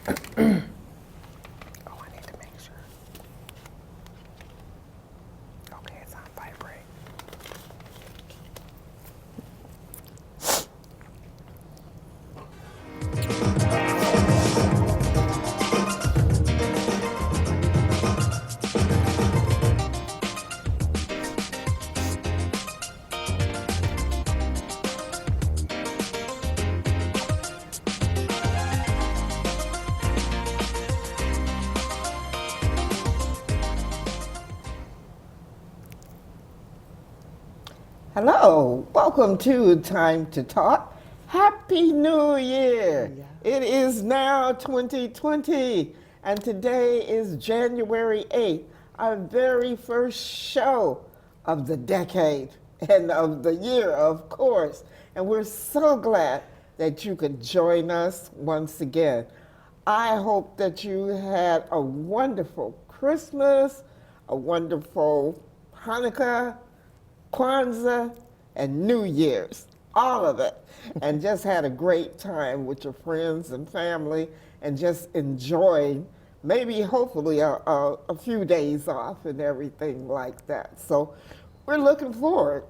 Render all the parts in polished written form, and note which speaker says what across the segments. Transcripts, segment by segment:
Speaker 1: Oh, I need to make sure. Okay, it's on vibrate.
Speaker 2: Hello, welcome to Time to Talk. Happy New Year!
Speaker 1: Yeah.
Speaker 2: It is now 2020, and today is January 8th, our very first show of the decade and of the year, of course. And we're so glad that you could join us once again. I hope that you had a wonderful Christmas, a wonderful Hanukkah, Kwanzaa, and New Year's, all of it, and just had a great time with your friends and family and just enjoying maybe hopefully a few days off and everything like that. So we're looking forward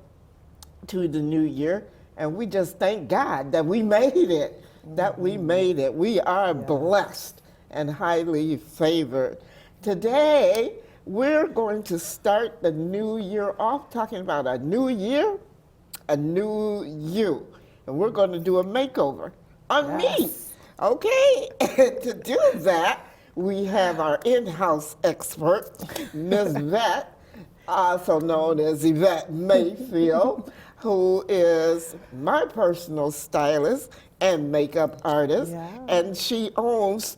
Speaker 2: to the new year, and we just thank God that we made it, that we made it. We are blessed and highly favored. Today, we're going to start the new year off talking about a new year, a new you. And we're going to do a makeover on me. Okay? To do that, we have our in-house expert, Ms. Vette, also known as Vette Mayfield, who is my personal stylist and makeup artist.
Speaker 1: Yeah.
Speaker 2: And she owns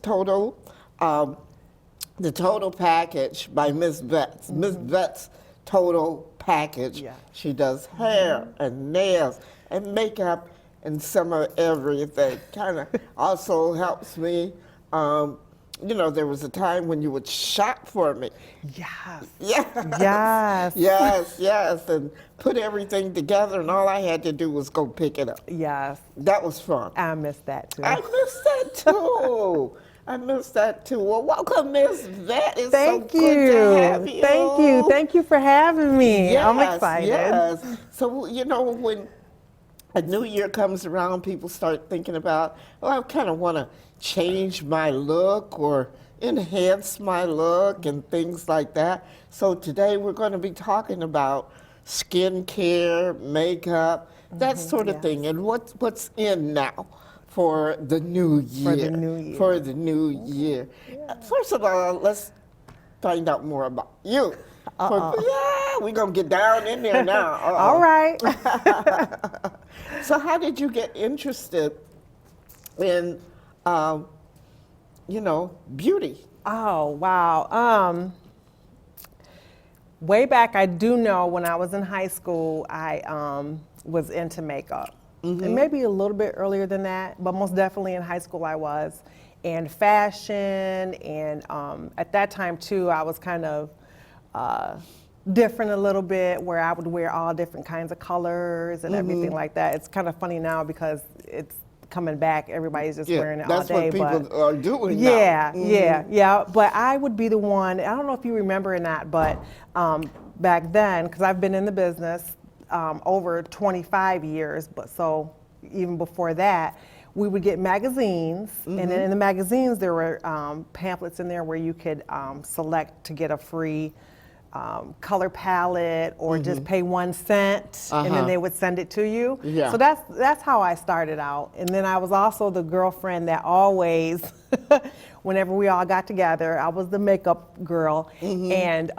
Speaker 2: the Total Package by Miss Vette's. Miss Vette's Total Package.
Speaker 1: Yeah.
Speaker 2: She does hair and nails and makeup and some of everything. Kind of also helps me. You know, there was a time when you would shop for me.
Speaker 1: Yes.
Speaker 2: Yes.
Speaker 1: Yes.
Speaker 2: Yes, and put everything together, and all I had to do was go pick it up.
Speaker 1: Yes.
Speaker 2: That was fun.
Speaker 1: I miss that too.
Speaker 2: I miss that too. I miss that too. Well, welcome, Miss Vette. It's
Speaker 1: Thank
Speaker 2: so
Speaker 1: you.
Speaker 2: good to have you.
Speaker 1: Thank you. Thank you for having me.
Speaker 2: Yes,
Speaker 1: I'm excited.
Speaker 2: Yes. So, you know, when a new year comes around, people start thinking about, oh, I kind of want to change my look or enhance my look and things like that. So today we're going to be talking about skincare, makeup, that sort of thing, and what's in now for the new year.
Speaker 1: For the new year.
Speaker 2: For the new year. First of all, let's find out more about you. We're going to get down in there now.
Speaker 1: All right.
Speaker 2: So how did you get interested in, you know, beauty?
Speaker 1: Oh, wow. Way back, I do know when I was in high school, I was into makeup. And maybe a little bit earlier than that, but most definitely in high school I was. And fashion, and at that time too, I was kind of different a little bit, where I would wear all different kinds of colors and everything like that. It's kind of funny now because it's coming back. Everybody's just wearing it all day.
Speaker 2: That's what people are doing
Speaker 1: now.
Speaker 2: Yeah.
Speaker 1: Yeah. But I would be the one, I don't know if you remember or not, but back then, because I've been in the business over 25 years, but so even before that, we would get magazines, and then in the magazines there were pamphlets in there where you could select to get a free color palette or just pay 1 cent, and then they would send it to you.
Speaker 2: Yeah.
Speaker 1: So that's how I started out. And then I was also the girlfriend that always, whenever we all got together, I was the makeup girl. And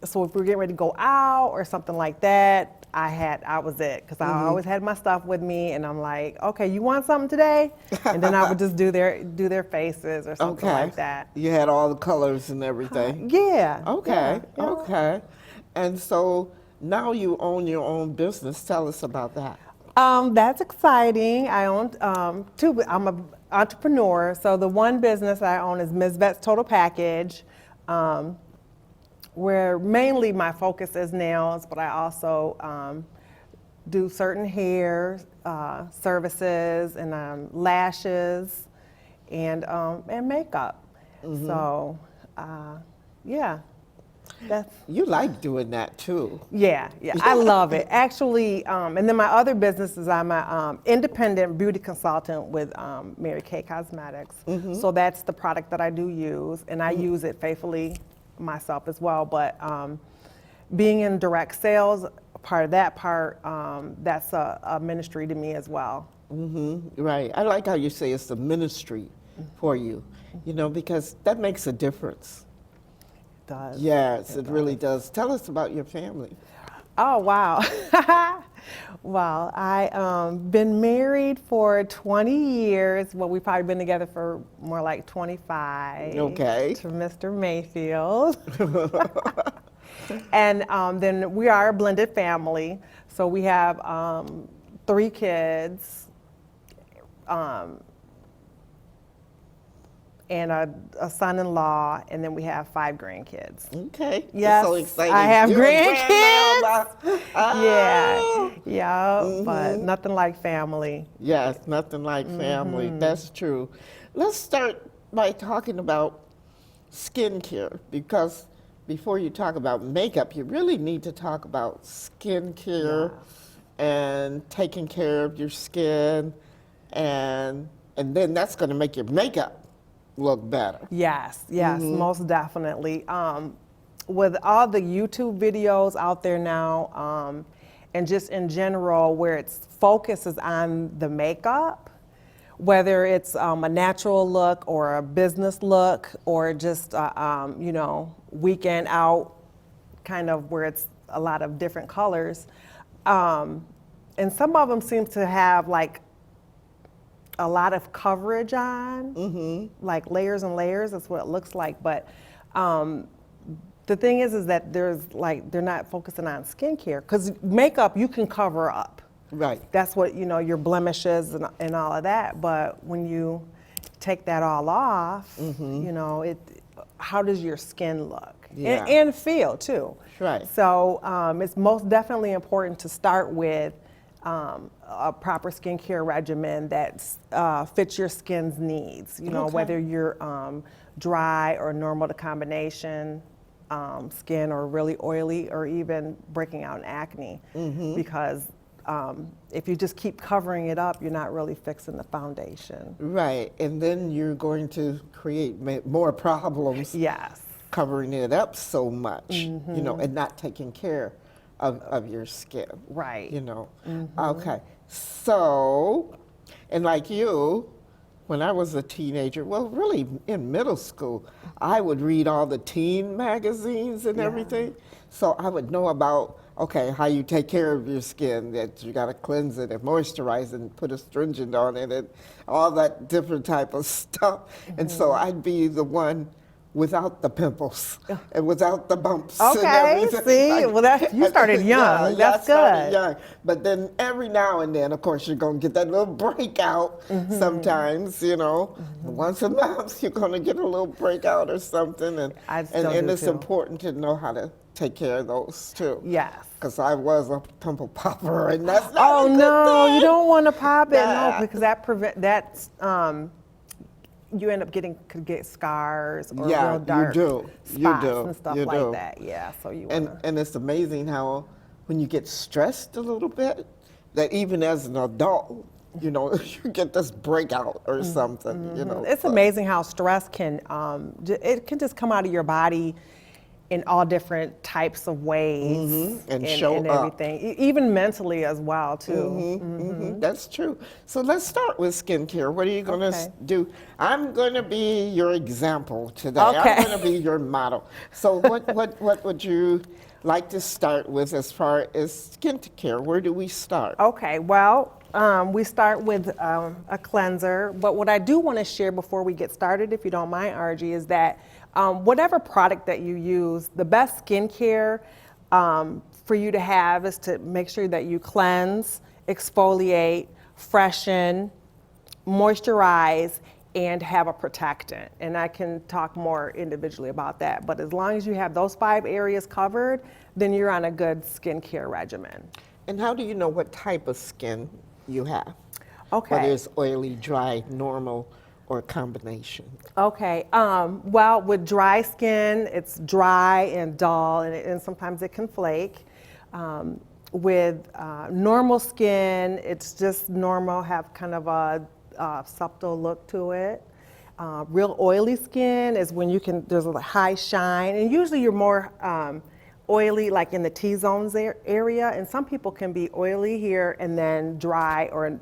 Speaker 1: so if we were getting ready to go out or something like that, I was it, because I always had my stuff with me, and I'm like, okay, you want something today? And then I would just do their faces or something like that.
Speaker 2: You had all the colors and everything.
Speaker 1: Yeah.
Speaker 2: Okay.
Speaker 1: Yeah.
Speaker 2: Okay. And so now you own your own business. Tell us about that.
Speaker 1: That's exciting. I own two. I'm an entrepreneur. So the one business I own is Ms. Vette's Total Package, where mainly my focus is nails, but I also do certain hair services and lashes, and makeup. So, yeah, that's.
Speaker 2: You like doing that too.
Speaker 1: Yeah, I love it. Actually, and then my other business is I'm a independent beauty consultant with Mary Kay Cosmetics. So that's the product that I do use, and I use it faithfully myself as well. But being in direct sales, that's a ministry to me as well.
Speaker 2: Right. I like how you say it's the ministry for you, you know, because that makes a difference.
Speaker 1: It does.
Speaker 2: Yes, it really does. Tell us about your family.
Speaker 1: Oh, wow. Well, I been married for 20 years. Well, we've probably been together for more like 25.
Speaker 2: Okay.
Speaker 1: To Mr. Mayfield. And then we are a blended family. So we have 3 kids and a son-in-law, and then we have 5 grandkids.
Speaker 2: Okay.
Speaker 1: Yes,
Speaker 2: That's so exciting.
Speaker 1: I have
Speaker 2: You're a
Speaker 1: grandkids.
Speaker 2: grandmama.
Speaker 1: Yeah, but nothing like family.
Speaker 2: Yes, nothing like family. That's true. Let's start by talking about skincare, because before you talk about makeup, you really need to talk about skincare and taking care of your skin, and then that's going to make your makeup look better.
Speaker 1: Yes, most definitely. With all the YouTube videos out there now, and just in general, where its focus is on the makeup, whether it's a natural look or a business look or just weekend out, kind of where it's a lot of different colors, and some of them seem to have like a lot of coverage on, like layers and layers. That's what it looks like. But the thing is that they're not focusing on skincare, because makeup you can cover up.
Speaker 2: Right.
Speaker 1: That's what, your blemishes and all of that. But when you take that all off, how does your skin look?
Speaker 2: Yeah.
Speaker 1: And feel too.
Speaker 2: Right.
Speaker 1: So it's most definitely important to start with a proper skincare regimen that fits your skin's needs.
Speaker 2: Okay.
Speaker 1: Whether you're dry or normal to combination skin, or really oily, or even breaking out in acne. Because if you just keep covering it up, you're not really fixing the foundation.
Speaker 2: Right, and then you're going to create more problems.
Speaker 1: Yes.
Speaker 2: Covering it up so much, and not taking care of your skin.
Speaker 1: Right.
Speaker 2: Okay. So, and like you, when I was a teenager, well, really in middle school, I would read all the teen magazines and everything. So I would know about, how you take care of your skin, that you got to cleanse it and moisturize it and put astringent on it and all that different type of stuff. And so I'd be the one without the pimples and without the bumps. And
Speaker 1: Okay,
Speaker 2: everything.
Speaker 1: see, well, you started young. That's
Speaker 2: I started
Speaker 1: good.
Speaker 2: young. But then every now and then, of course, you're going to get that little breakout sometimes, Once a month, you're going to get a little breakout or something. And it's important to know how to take care of those too.
Speaker 1: Yes.
Speaker 2: Because I was a pimple popper, and that's not a good thing.
Speaker 1: You don't want to pop it, no, because you end up could get scars or real dark spots and stuff like that. Yeah, so you wanna.
Speaker 2: And it's amazing how when you get stressed a little bit, that even as an adult, you get this breakout or something.
Speaker 1: It's amazing how stress can it can just come out of your body in all different types of ways
Speaker 2: and show
Speaker 1: and
Speaker 2: up.
Speaker 1: everything, even mentally as well too.
Speaker 2: That's true. So let's start with skincare. What are you going to do? I'm going to be your example today.
Speaker 1: Okay.
Speaker 2: I'm going to be your model. So what would you like to start with as far as skincare? Where do we start?
Speaker 1: Okay, well, we start with a cleanser, but what I do want to share before we get started, if you don't mind, Argie, is that whatever product that you use, the best skincare for you to have is to make sure that you cleanse, exfoliate, freshen, moisturize, and have a protectant. And I can talk more individually about that, but as long as you have those 5 areas covered, then you're on a good skincare regimen.
Speaker 2: And how do you know what type of skin you have?
Speaker 1: Okay.
Speaker 2: Whether it's oily, dry, normal, or a combination?
Speaker 1: Okay. Well, with dry skin, it's dry and dull, and sometimes it can flake. With normal skin, it's just normal, have kind of a subtle look to it. Real oily skin is when there's a high shine, and usually you're more oily like in the T-zones area, and some people can be oily here and then dry or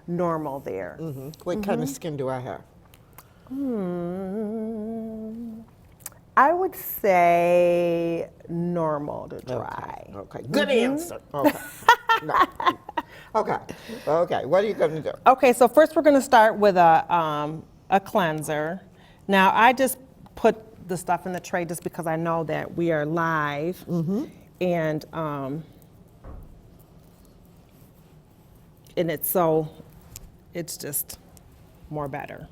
Speaker 1: normal there.
Speaker 2: What kind of skin do I have?
Speaker 1: I would say normal to dry.
Speaker 2: Okay. Good answer. Okay. No. Okay. What are you going to do?
Speaker 1: Okay, so first we're going to start with a cleanser. Now I just put the stuff in the tray just because I know that we are live, and it's just more better.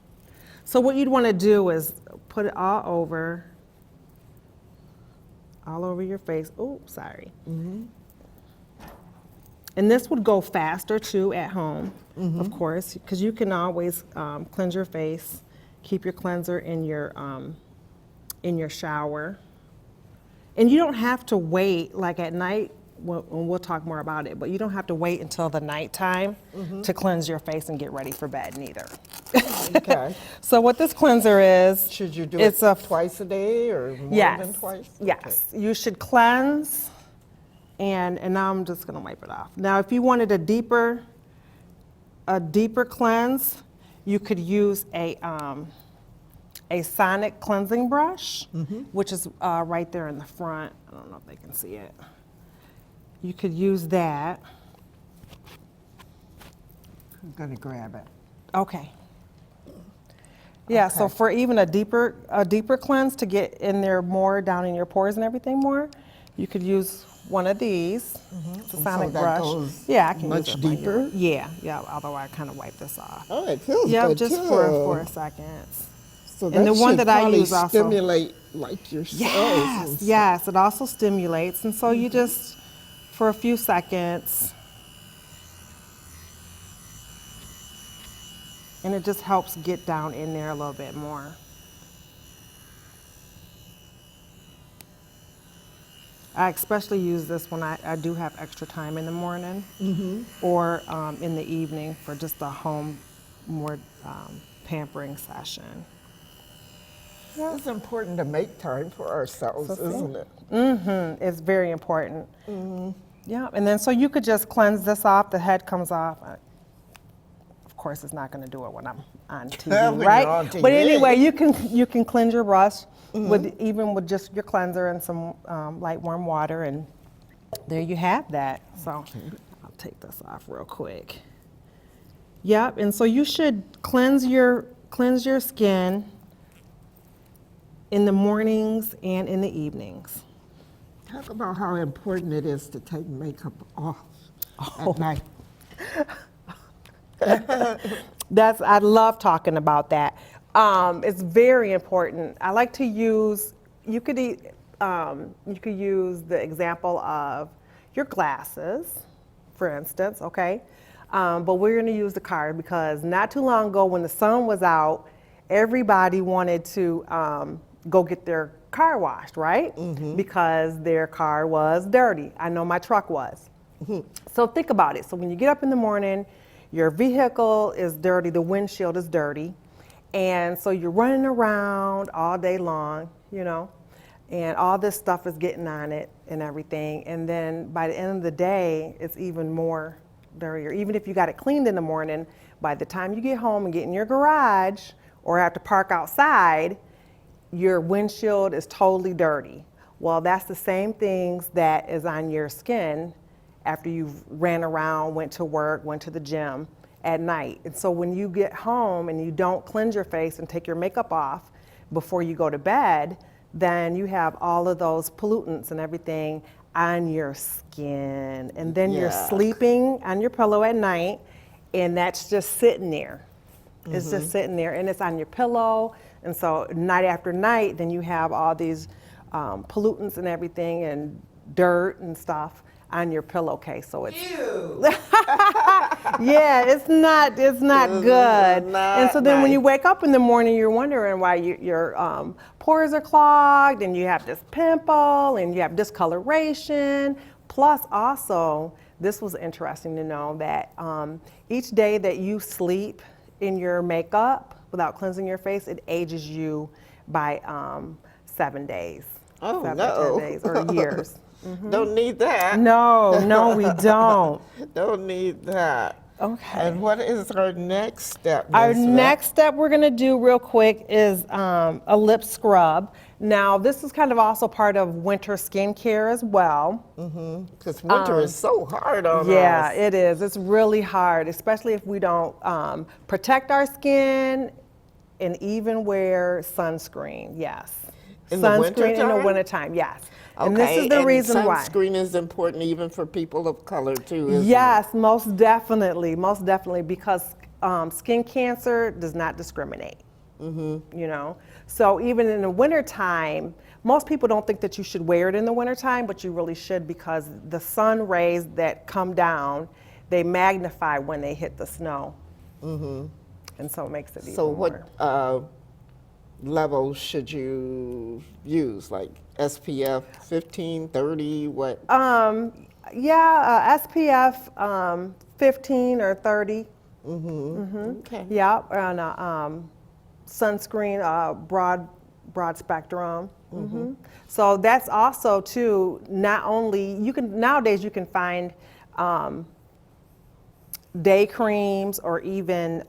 Speaker 1: So what you'd want to do is put it all over your face. Oh, sorry. And this would go faster too at home, of course, because you can always cleanse your face, keep your cleanser in your shower. And you don't have to wait, like at night, we'll talk more about it, but you don't have to wait until the nighttime to cleanse your face and get ready for bed neither.
Speaker 2: Okay.
Speaker 1: So what this cleanser is,
Speaker 2: Should you do it twice a day or more than twice?
Speaker 1: Yes, you should cleanse, and now I'm just gonna wipe it off. Now if you wanted a deeper cleanse, you could use a sonic cleansing brush, which is right there in the front. I don't know if they can see it. You could use that.
Speaker 2: I'm going to grab it.
Speaker 1: Okay. Yeah,
Speaker 2: Okay.
Speaker 1: so for even a deeper cleanse to get in there more, down in your pores and everything more, you could use one of these. It's a sonic
Speaker 2: that
Speaker 1: brush.
Speaker 2: goes
Speaker 1: Yeah, I can
Speaker 2: much
Speaker 1: use it for you.
Speaker 2: deeper?
Speaker 1: Yeah, although I kind of wipe this off.
Speaker 2: Oh, it feels
Speaker 1: Yeah,
Speaker 2: good
Speaker 1: just
Speaker 2: too.
Speaker 1: for a second.
Speaker 2: So
Speaker 1: And the one
Speaker 2: should
Speaker 1: that I
Speaker 2: probably
Speaker 1: use also-
Speaker 2: stimulate like your cells.
Speaker 1: Yes, it also stimulates. And so you just, for a few seconds, and it just helps get down in there a little bit more. I especially use this when I do have extra time in the morning or in the evening for just a home, more pampering session.
Speaker 2: It's important to make time for ourselves, isn't it?
Speaker 1: It's very important. Yeah, and then so you could just cleanse this off, the head comes off. Of course, it's not gonna do it when I'm on TV,
Speaker 2: When
Speaker 1: right?
Speaker 2: you're on TV.
Speaker 1: But anyway, you can cleanse your brush with just your cleanser and some light warm water, and there you have that. So I'll take this off real quick. Yep, and so you should cleanse your skin in the mornings and in the evenings.
Speaker 2: Talk about how important it is to take makeup off at night.
Speaker 1: I love talking about that. It's very important. I like to use, you could use the example of your glasses, for instance, okay? But we're gonna use the car because not too long ago when the sun was out, everybody wanted to go get their car washed, right? Because their car was dirty. I know my truck was. So think about it. So when you get up in the morning, your vehicle is dirty, the windshield is dirty, and so you're running around all day long, and all this stuff is getting on it and everything, and then by the end of the day, it's even more dirtier. Even if you got it cleaned in the morning, by the time you get home and get in your garage or have to park outside, your windshield is totally dirty. Well, that's the same things that is on your skin after you've ran around, went to work, went to the gym at night. And so when you get home and you don't cleanse your face and take your makeup off before you go to bed, then you have all of those pollutants and everything on your skin. And then you're sleeping on your pillow at night, and that's just sitting there. It's just sitting there, and it's on your pillow. And so night after night, then you have all these pollutants and everything and dirt and stuff on your pillowcase. So it's Yeah, it's not good.
Speaker 2: not
Speaker 1: And so then when
Speaker 2: nice.
Speaker 1: you wake up in the morning, you're wondering why your pores are clogged, and you have this pimple, and you have discoloration. Plus, also, this was interesting to know that each day that you sleep in your makeup without cleansing your face, it ages you by 7 days.
Speaker 2: Oh,
Speaker 1: 7
Speaker 2: no.
Speaker 1: to 10 days or years.
Speaker 2: Don't need that.
Speaker 1: No, we don't.
Speaker 2: Don't need that.
Speaker 1: Okay.
Speaker 2: And what is our next step,
Speaker 1: Our
Speaker 2: Ms. Vette?
Speaker 1: next step we're gonna do real quick is a lip scrub. Now, this is kind of also part of winter skincare as well.
Speaker 2: Because winter is so hard on
Speaker 1: Yeah,
Speaker 2: us.
Speaker 1: it is. It's really hard, especially if we don't protect our skin and even wear sunscreen, yes.
Speaker 2: In the
Speaker 1: Sunscreen in the
Speaker 2: wintertime?
Speaker 1: wintertime, yes.
Speaker 2: Okay,
Speaker 1: And this is the reason why.
Speaker 2: sunscreen is important even for people of color too, isn't
Speaker 1: Yes, most definitely, because skin cancer does not discriminate. You know, so even in the wintertime, most people don't think that you should wear it in the wintertime, but you really should, because the sun rays that come down, they magnify when they hit the snow, and so it makes it
Speaker 2: it?
Speaker 1: even
Speaker 2: So
Speaker 1: more.
Speaker 2: what levels should you use? Like SPF 15, 30, what?
Speaker 1: SPF 15 or 30.
Speaker 2: Okay.
Speaker 1: Yeah, and sunscreen, broad spectrum. So that's also too. Not only nowadays you can find day creams or even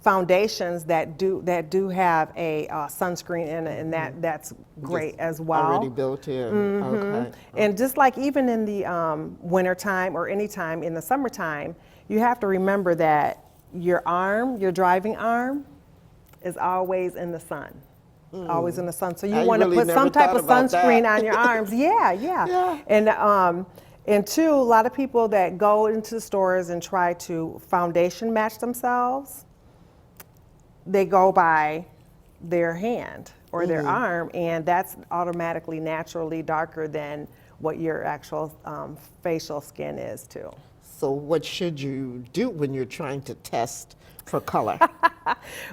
Speaker 1: foundations that do have a sunscreen in it, and that's great as well.
Speaker 2: Already built in. Okay.
Speaker 1: And just like even in the wintertime or anytime in the summertime, you have to remember that your driving arm, is always in the sun. Always in the sun. So you
Speaker 2: I
Speaker 1: want to
Speaker 2: really
Speaker 1: put
Speaker 2: never
Speaker 1: some type
Speaker 2: thought
Speaker 1: of
Speaker 2: about
Speaker 1: sunscreen
Speaker 2: that.
Speaker 1: on your arms. Yeah.
Speaker 2: Yeah.
Speaker 1: And two, a lot of people that go into the stores and try to foundation match themselves, they go by their hand or their arm, and that's automatically naturally darker than what your actual facial skin is too.
Speaker 2: So what should you do when you're trying to test for color?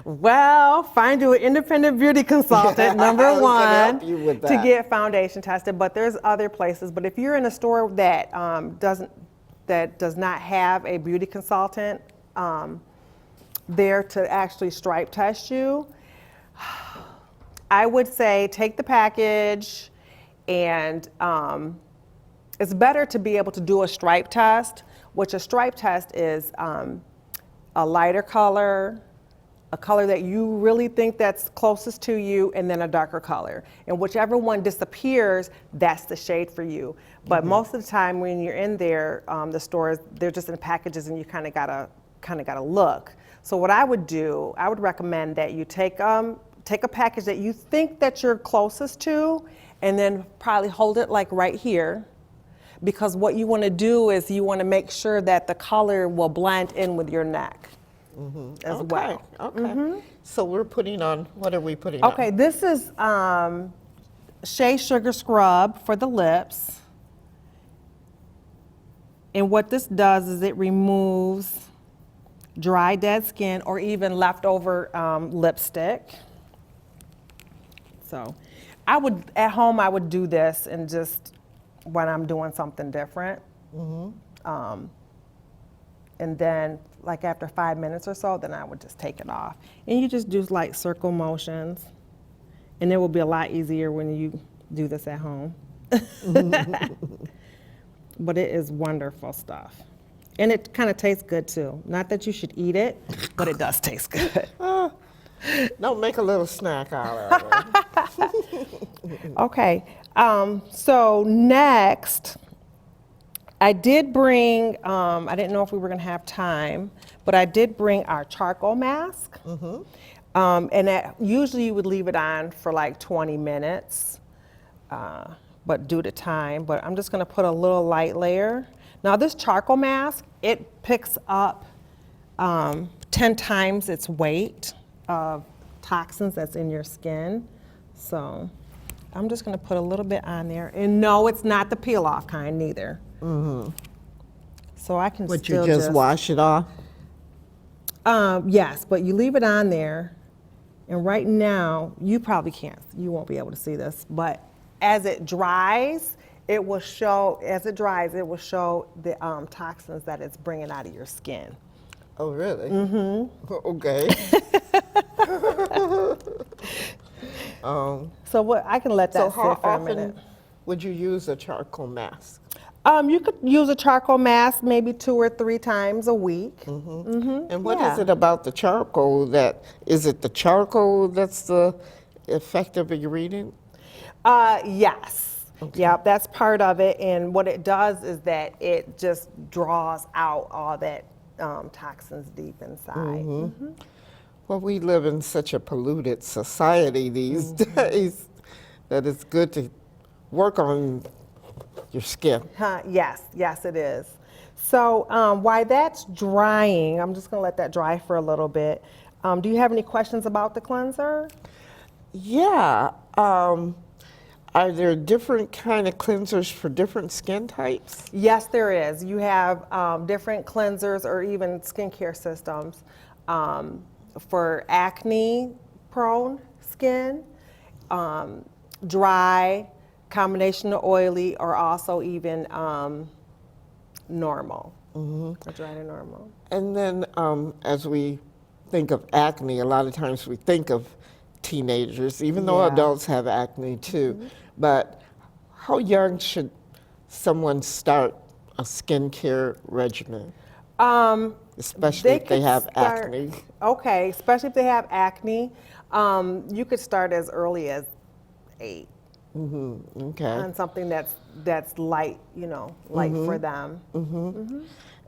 Speaker 1: Well, find you an independent beauty consultant, number
Speaker 2: I was gonna
Speaker 1: one,
Speaker 2: help you with
Speaker 1: to
Speaker 2: that.
Speaker 1: get foundation tested. But there's other places. But if you're in a store that does not have a beauty consultant there to actually stripe test you, I would say take the package, and it's better to be able to do a stripe test, which a stripe test is a lighter color, a color that you really think that's closest to you, and then a darker color. And whichever one disappears, that's the shade for you. But most of the time when you're in there, the stores, they're just in packages, and you kind of gotta look. So what I would do, I would recommend that you take a package that you think that you're closest to, and then probably hold it like right here. Because what you want to do is you want to make sure that the color will blend in with your neck as well.
Speaker 2: Okay. So we're putting on, what are we putting on?
Speaker 1: Okay, this is Shea Sugar Scrub for the lips. And what this does is it removes dry, dead skin or even leftover lipstick. So at home, I would do this and just when I'm doing something different. And then like after 5 minutes or so, then I would just take it off. And you just do like circle motions. And it will be a lot easier when you do this at home. But it is wonderful stuff. And it kind of tastes good too. Not that you should eat it, but it does taste good.
Speaker 2: Don't make a little snack out of it.
Speaker 1: Okay, so next, I did bring, I didn't know if we were gonna have time, but I did bring our charcoal mask. And usually you would leave it on for like 20 minutes, but due to time, but I'm just gonna put a little light layer. Now this charcoal mask, it picks up 10 times its weight of toxins that's in your skin. So I'm just gonna put a little bit on there. And no, it's not the peel off kind neither. So I can
Speaker 2: Would
Speaker 1: still
Speaker 2: you just wash it off?
Speaker 1: Yes, but you leave it on there, and right now, you probably can't, you won't be able to see this, but as it dries, it will show, the toxins that it's bringing out of your skin.
Speaker 2: Oh, really? Mm-hmm. Okay.
Speaker 1: So what, I can let that
Speaker 2: So how
Speaker 1: sit for a minute.
Speaker 2: often would you use a charcoal mask?
Speaker 1: You could use a charcoal mask maybe 2 or 3 times a week.
Speaker 2: And what is
Speaker 1: Yeah.
Speaker 2: it about the charcoal that, is it the charcoal that's the effective ingredient?
Speaker 1: Yes. Yep, that's part of it. And what it does is that it just draws out all that toxins deep inside.
Speaker 2: Well, we live in such a polluted society these days that it's good to work on your skin.
Speaker 1: Yes, yes, it is. So while that's drying, I'm just going to let that dry for a little bit. Do you have any questions about the cleanser?
Speaker 2: Yeah. Are there different kind of cleansers for different skin types?
Speaker 1: Yes, there is. You have different cleansers or even skincare systems for acne-prone skin, dry, combination of oily, or also even normal. Dry to normal.
Speaker 2: And then as we think of acne, a lot of times we think of teenagers, even though
Speaker 1: Yeah.
Speaker 2: adults have acne too. But how young should someone start a skincare regimen? Especially if they
Speaker 1: could
Speaker 2: have
Speaker 1: start-
Speaker 2: acne.
Speaker 1: Okay, especially if they have acne, you could start as early as 8
Speaker 2: Okay.
Speaker 1: on something that's light, light for them.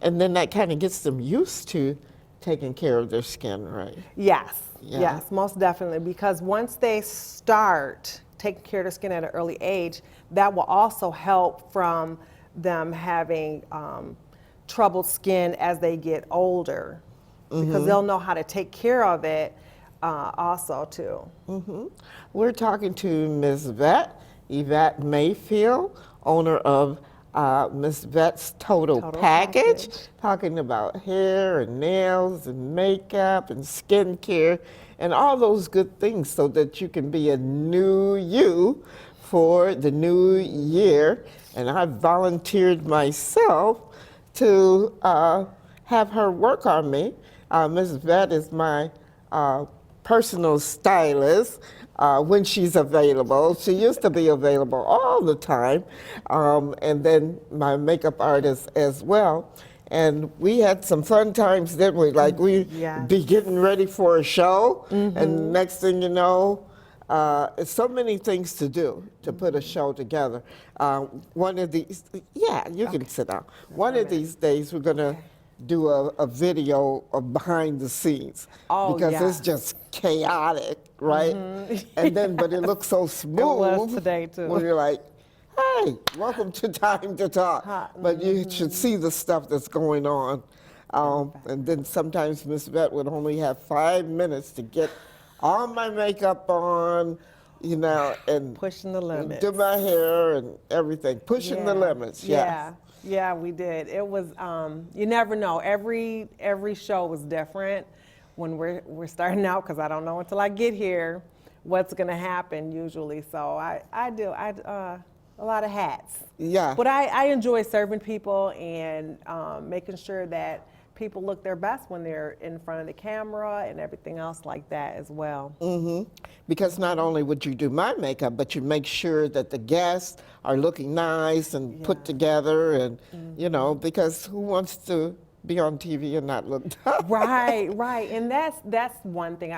Speaker 2: And then that kind of gets them used to taking care of their skin, right?
Speaker 1: Yes,
Speaker 2: Yeah.
Speaker 1: yes, most definitely. Because once they start taking care of their skin at an early age, that will also help from them having troubled skin as they get older. Because they'll know how to take care of it also too.
Speaker 2: We're talking to Ms. Vette Mayfield, owner of Ms. Vette's Total Package, talking about hair and nails and makeup and skincare and all those good things so that you can be a new you for the new year. And I volunteered myself to have her work on me. Ms. Vette is my personal stylist when she's available. She used to be available all the time, and then my makeup artist as well. And we had some fun times, didn't we? Like we'd
Speaker 1: Yes.
Speaker 2: be getting ready for a show, and next thing you know, it's so many things to do to put a show together. One of these, yeah, you can sit down. One of these days, we're gonna do a video of behind the scenes because
Speaker 1: yeah.
Speaker 2: it's just chaotic, right? And then, but it looks so smooth.
Speaker 1: was today, too.
Speaker 2: When you're like, hey, welcome to Time to Talk. But you should see the stuff that's going on. And then sometimes Miss Vette would only have 5 minutes to get all my makeup on, and
Speaker 1: Pushing the limits.
Speaker 2: do my hair and everything. Pushing the limits, yes.
Speaker 1: Yeah, we did. It was, you never know. Every show was different when we're starting out, because I don't know until I get here what's going to happen usually. So I do a lot of hats.
Speaker 2: Yeah.
Speaker 1: But I enjoy serving people and making sure that people look their best when they're in front of the camera and everything else like that as well.
Speaker 2: Because not only would you do my makeup, but you make sure that the guests are looking nice and put together, and because who wants to be on TV and not look done?
Speaker 1: Right, and that's one thing.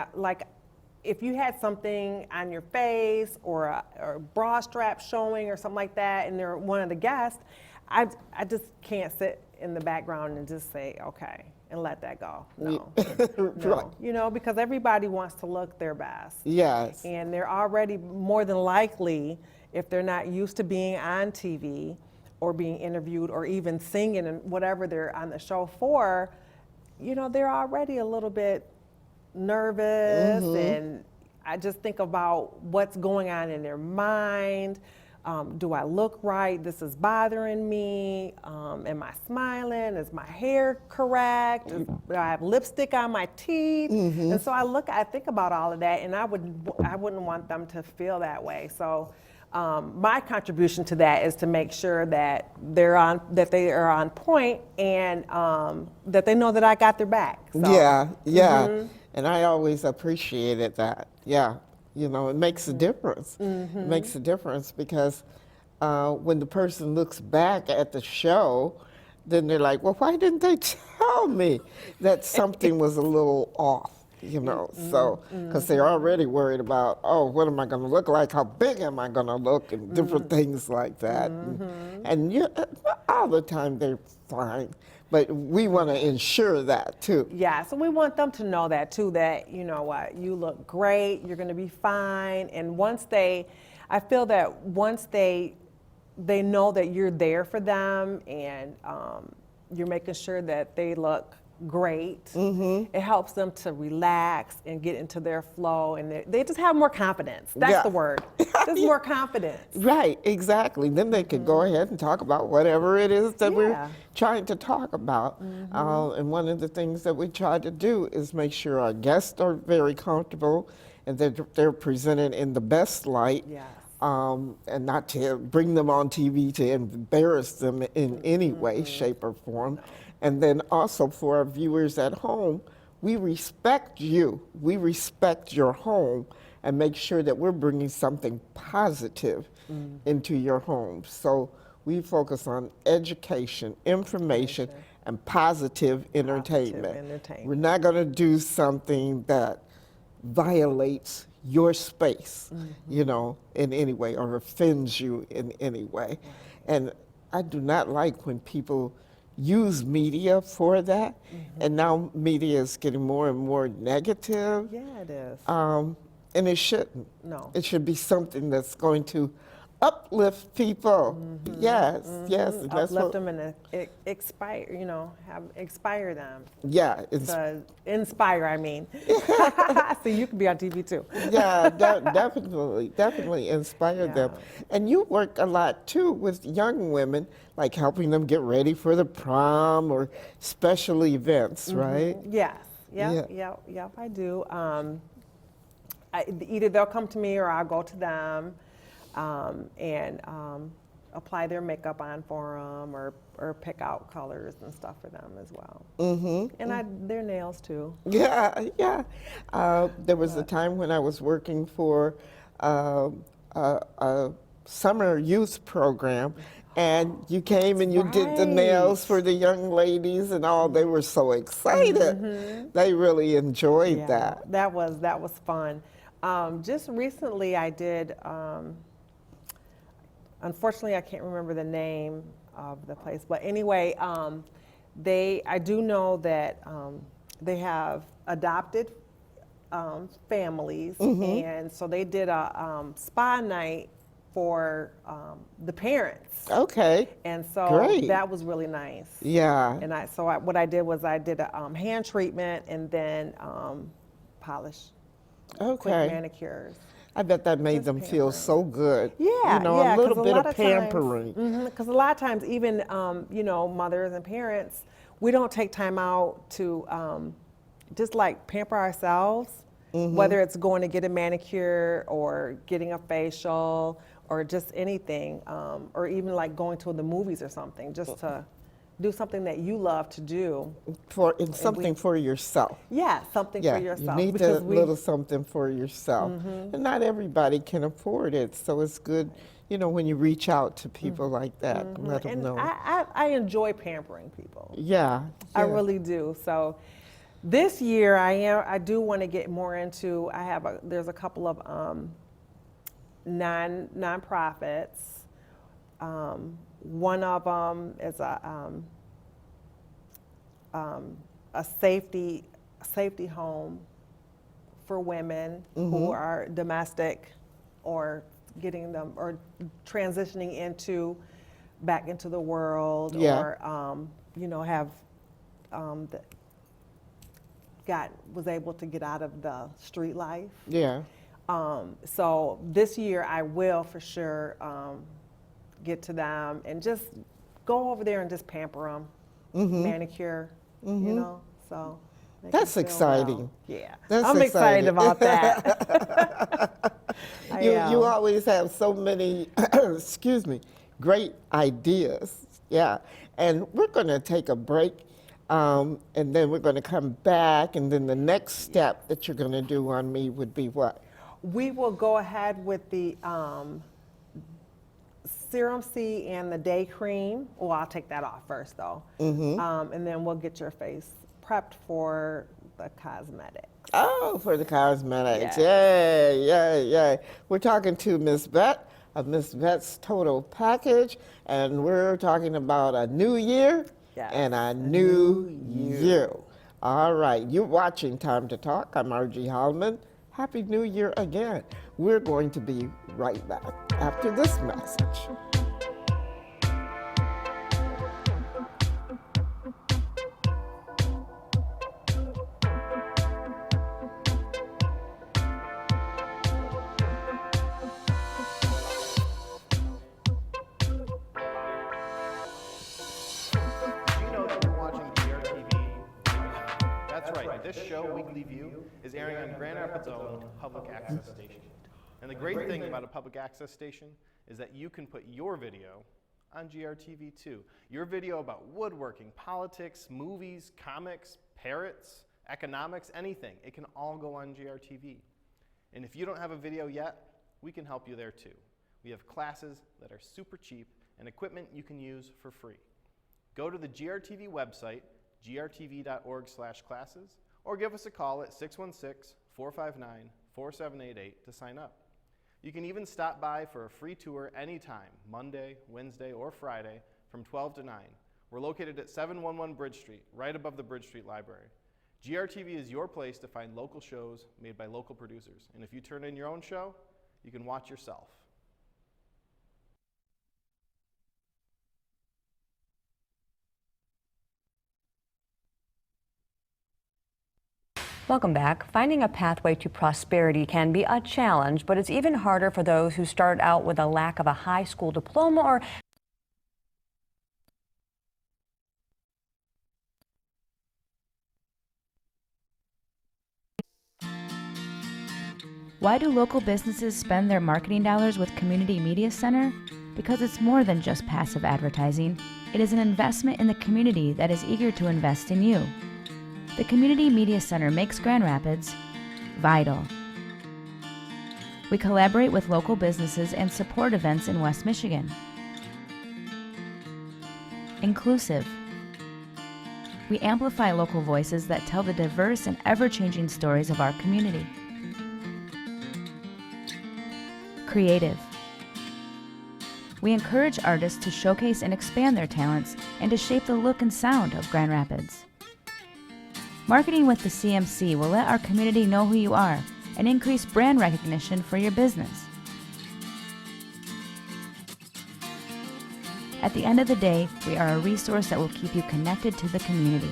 Speaker 1: If you had something on your face or a bra strap showing or something like that, and they're one of the guests, I just can't sit in the background and just say, okay, and let that go. No.
Speaker 2: Right.
Speaker 1: Because everybody wants to look their best.
Speaker 2: Yes.
Speaker 1: And they're already more than likely, if they're not used to being on TV or being interviewed or even singing and whatever they're on the show for, they're already a little bit nervous. And I just think about what's going on in their mind, do I look right? This is bothering me. Am I smiling? Is my hair correct? Do I have lipstick on my teeth? And so I think about all of that, and I wouldn't want them to feel that way. So my contribution to that is to make sure that they are on point, and that they know that I got their back. So,
Speaker 2: yeah. And I always appreciated that. Yeah. You know, it makes a difference. It makes a difference because when the person looks back at the show, then they're like, well, why didn't they tell me that something was a little off? You know, so, because they're already worried about, oh, what am I going to look like? How big am I going to look? And different things like that. And all the time they're fine. But we want to ensure that too.
Speaker 1: Yeah, so we want them to know that too, that, you know what, you look great, you're going to be fine. And I feel that once they know that you're there for them, and you're making sure that they look great, it helps them to relax and get into their flow, and they just have more confidence. That's the word. Just more confidence.
Speaker 2: Right, exactly. Then they could go ahead and talk about whatever it is that we're trying to talk about. And one of the things that we try to do is make sure our guests are very comfortable and that they're presented in the best light.
Speaker 1: Yes.
Speaker 2: And not to bring them on TV to embarrass them in any way, shape, or form. And then also for our viewers at home, we respect you. We respect your home and make sure that we're bringing something positive into your home. So we focus on education, information, and positive entertainment. We're not going to do something that violates your space, you know, in any way, or offends you in any way. And I do not like when people use media for that, and now media is getting more and more negative.
Speaker 1: Yeah, it is.
Speaker 2: And it shouldn't.
Speaker 1: No.
Speaker 2: It should be something that's going to uplift people. Yes, yes. And that's
Speaker 1: Uplift them and inspire them.
Speaker 2: Yeah.
Speaker 1: Inspire, I mean. So you can be on TV too.
Speaker 2: Yeah, definitely inspire them. And you work a lot too with young women, like helping them get ready for the prom or special events, right?
Speaker 1: Yes, yep, I do. Either they'll come to me or I'll go to them, and apply their makeup on for them, or pick out colors and stuff for them as well. And their nails too.
Speaker 2: Yeah. There was a time when I was working for a summer youth program, and you came and you did the nails for the young ladies and all. They were so excited. They really enjoyed that.
Speaker 1: That was fun. Just recently I did, unfortunately I can't remember the name of the place, but anyway, I do know that they have adopted families, and so they did a spa night for the parents.
Speaker 2: Okay.
Speaker 1: And so
Speaker 2: Great.
Speaker 1: that was really nice.
Speaker 2: Yeah.
Speaker 1: And what I did was I did a hand treatment and then polish. Quick manicures.
Speaker 2: I bet that made them feel so good.
Speaker 1: Yeah,
Speaker 2: you know,
Speaker 1: yeah,
Speaker 2: a little bit of pampering.
Speaker 1: Because a lot of times, even mothers and parents, we don't take time out to just like pamper ourselves. Whether it's going to get a manicure or getting a facial or just anything, or even like going to the movies or something, just to do something that you love to do.
Speaker 2: For yourself.
Speaker 1: Yeah, something for yourself.
Speaker 2: You need a little something for yourself. And not everybody can afford it, so it's good, when you reach out to people like that, let them know.
Speaker 1: I enjoy pampering people.
Speaker 2: Yeah.
Speaker 1: I really do. So this year I do want to get more into, there's a couple of nonprofits. One of them is a safety home for women who are domestic or getting them or transitioning back into the world, or have was able to get out of the street life.
Speaker 2: Yeah.
Speaker 1: So this year I will for sure get to them and just go over there and just pamper them, manicure, you know. So make
Speaker 2: That's
Speaker 1: them feel
Speaker 2: exciting.
Speaker 1: well. Yeah,
Speaker 2: That's
Speaker 1: I'm excited
Speaker 2: exciting.
Speaker 1: about that.
Speaker 2: You always have so many, excuse me, great ideas. Yeah, and we're going to take a break, and then we're going to come back, and then the next step that you're going to do on me would be what?
Speaker 1: We will go ahead with the Serum C and the day cream. Well, I'll take that off first though. And then we'll get your face prepped for the cosmetics.
Speaker 2: Oh, for the cosmetics.
Speaker 1: Yes.
Speaker 2: Yay. We're talking to Miss Vette of Miss Vette's Total Package, and we're talking about a new year and a new you. All right, you're watching Time to Talk. I'm Argie Holliman. Happy New Year again. We're going to be right back after this message.
Speaker 3: This show, Weekly View, is airing on Grand Rapids' own public access station. And the great thing about a public access station is that you can put your video on GRTV too. Your video about woodworking, politics, movies, comics, parrots, economics, anything. It can all go on GRTV. And if you don't have a video yet, we can help you there too. We have classes that are super cheap and equipment you can use for free. Go to the GRTV website, grtv.org/classes, or give us a call at 616-459-4788 to sign up. You can even stop by for a free tour anytime, Monday, Wednesday, or Friday from 12 to 9. We're located at 711 Bridge Street, right above the Bridge Street Library. GRTV is your place to find local shows made by local producers. And if you turn in your own show, you can watch yourself.
Speaker 4: Welcome back. Finding a pathway to prosperity can be a challenge, but it's even harder for those who start out with a lack of a high school diploma or
Speaker 5: Why do local businesses spend their marketing dollars with Community Media Center? Because it's more than just passive advertising. It is an investment in the community that is eager to invest in you. The Community Media Center makes Grand Rapids vital. We collaborate with local businesses and support events in West Michigan. Inclusive. We amplify local voices that tell the diverse and ever-changing stories of our community. Creative. We encourage artists to showcase and expand their talents and to shape the look and sound of Grand Rapids. Marketing with the CMC will let our community know who you are and increase brand recognition for your business. At the end of the day, we are a resource that will keep you connected to the community.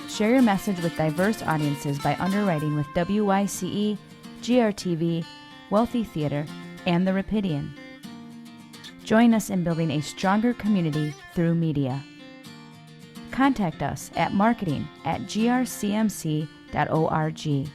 Speaker 5: Share your message with diverse audiences by underwriting with WYCE, GRTV, Wealthy Theater, and the Rapidian. Join us in building a stronger community through media. Contact us at marketing@grcmc.org.